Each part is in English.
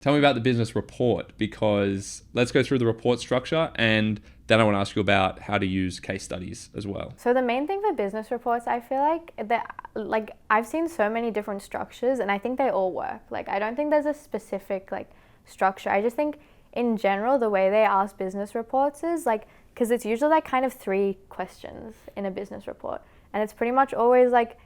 Tell me about the business report, because let's go through the report structure, and then I want to ask you about how to use case studies as well. So the main thing for business reports, I feel like that, like I've seen so many different structures, and I think they all work. Like I don't think there's a specific like structure. I just think in general the way they ask business reports is like, because it's usually like kind of 3 questions in a business report, and it's pretty much always like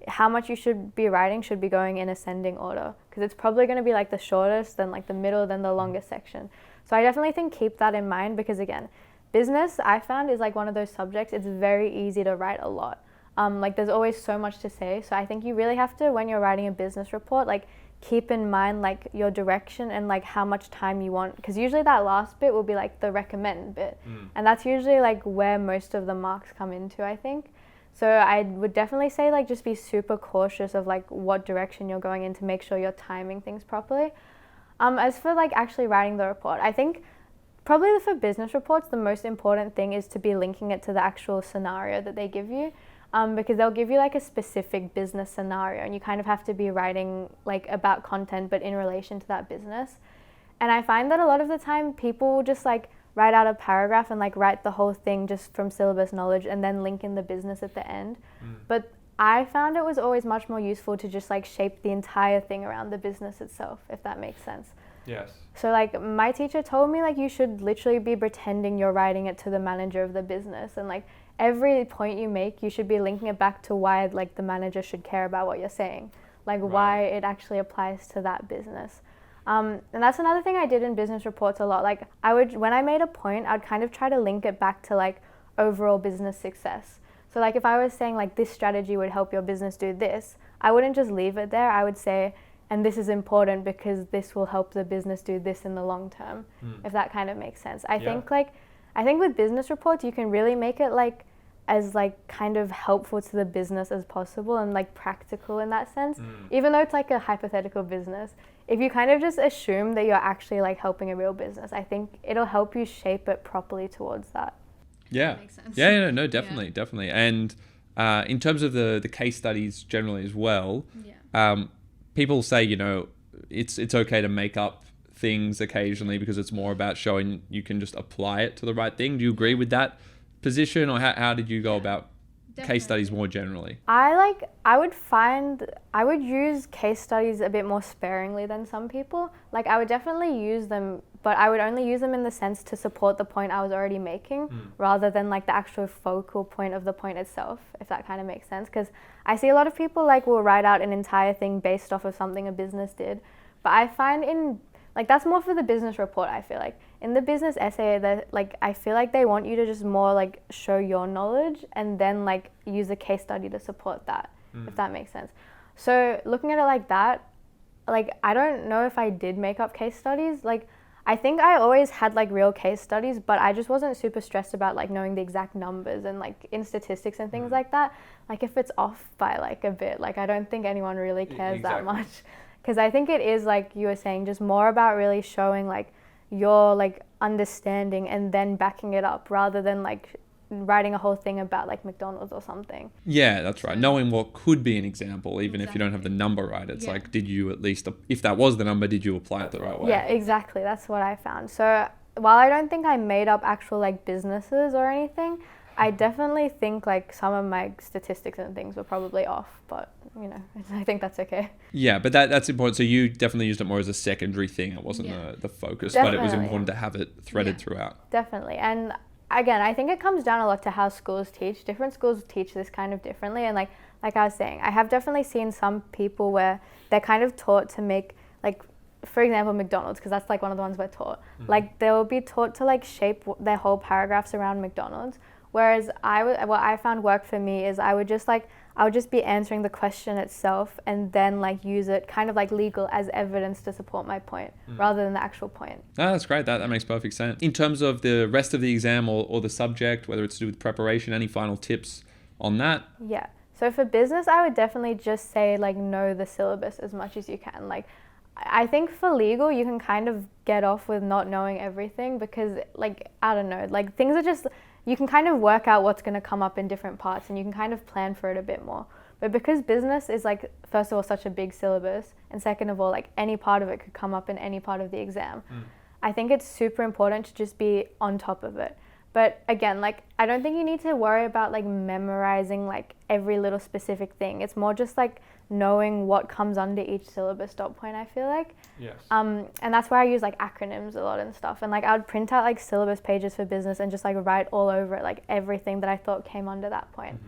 how much you should be writing should be going in ascending order, because it's probably going to be like the shortest, then like the middle, then the longest section. So I definitely think keep that in mind, because again, business I found is like one of those subjects, it's very easy to write a lot. Like there's always so much to say. So I think you really have to, when you're writing a business report, like keep in mind like your direction and like how much time you want, because usually that last bit will be like the recommend bit, and that's usually like where most of the marks come into, I think. So I would definitely say like just be super cautious of like what direction you're going in to make sure you're timing things properly. As for like actually writing the report, I think probably for business reports the most important thing is to be linking it to the actual scenario that they give you, because they'll give you like a specific business scenario, and you kind of have to be writing like about content but in relation to that business. And I find that a lot of the time people will just like write out a paragraph and like write the whole thing just from syllabus knowledge and then link in the business at the end. But I found it was always much more useful to just like shape the entire thing around the business itself, if that makes sense. Yes. So like my teacher told me like you should literally be pretending you're writing it to the manager of the business, and like every point you make you should be linking it back to why like the manager should care about what you're saying, like why it actually applies to that business. And that's another thing I did in business reports a lot. Like I would, when I made a point, I'd kind of try to link it back to like overall business success. So like if I was saying like this strategy would help your business do this, I wouldn't just leave it there. I would say, and this is important because this will help the business do this in the long term, if that kind of makes sense. I think with business reports, you can really make it like as like kind of helpful to the business as possible and like practical in that sense, even though it's like a hypothetical business. If you kind of just assume that you're actually like helping a real business, I think it'll help you shape it properly towards that. Yeah. That makes sense. Yeah, no, definitely. And in terms of the case studies generally as well, people say, you know, it's okay to make up things occasionally because it's more about showing you can just apply it to the right thing. Do you agree with that position, or how did you go about case studies more generally? I would use case studies a bit more sparingly than some people. Like I would definitely use them, but I would only use them in the sense to support the point I was already making, rather than like the actual focal point of the point itself, if that kind of makes sense. Because I see a lot of people like will write out an entire thing based off of something a business did, but I find in like that's more for the business report. I feel like in the business essay, that like I feel like they want you to just more like show your knowledge and then like use a case study to support that, if that makes sense. So looking at it like that, like I don't know if I did make up case studies. Like I think I always had like real case studies, but I just wasn't super stressed about like knowing the exact numbers, and like in statistics and things like that, like if it's off by like a bit, like I don't think anyone really cares that much. Because I think it is, like you were saying, just more about really showing like your like understanding and then backing it up, rather than like writing a whole thing about like McDonald's or something. Yeah, that's right. Knowing what could be an example, even if you don't have the number right. It's like, did you at least, if that was the number, did you apply it the right way? Yeah, exactly. That's what I found. So while I don't think I made up actual like businesses or anything, I definitely think like some of my statistics and things were probably off, but you know, I think that's okay. Yeah, but that's important. So you definitely used it more as a secondary thing. It wasn't the focus, Definitely. but it was important to have it threaded throughout. Definitely. And again, I think it comes down a lot to how schools teach. Different schools teach this kind of differently. And like I was saying, I have definitely seen some people where they're kind of taught to make like, for example, McDonald's, because that's like one of the ones we're taught. Like they will be taught to like shape their whole paragraphs around McDonald's. Whereas what I found worked for me is I would just be answering the question itself and then like use it kind of like legal as evidence to support my point, rather than the actual point. Oh, that's great. That makes perfect sense. In terms of the rest of the exam or the subject, whether it's to do with preparation, any final tips on that? Yeah. So for business, I would definitely just say like know the syllabus as much as you can. Like I think for legal, you can kind of get off with not knowing everything, because like, I don't know, like things are just, you can kind of work out what's going to come up in different parts and you can kind of plan for it a bit more. But because business is like, first of all, such a big syllabus, and second of all, like any part of it could come up in any part of the exam, I think it's super important to just be on top of it. But again, like, I don't think you need to worry about like memorizing like every little specific thing. It's more just like knowing what comes under each syllabus dot point, I feel like. Yes. And that's where I use like acronyms a lot and stuff. And like I would print out like syllabus pages for business and just like write all over it, like everything that I thought came under that point.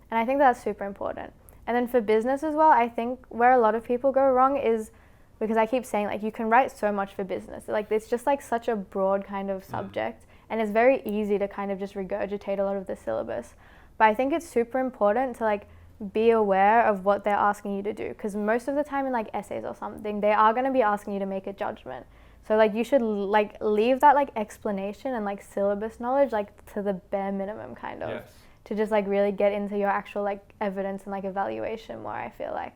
And I think that's super important. And then for business as well, I think where a lot of people go wrong is because I keep saying like you can write so much for business. Like it's just like such a broad kind of subject. And it's very easy to kind of just regurgitate a lot of the syllabus. But I think it's super important to like be aware of what they're asking you to do. Because most of the time in like essays or something, they are going to be asking you to make a judgment. So like you should like leave that like explanation and like syllabus knowledge like to the bare minimum kind of. Yes. To just like really get into your actual like evidence and like evaluation more, I feel like.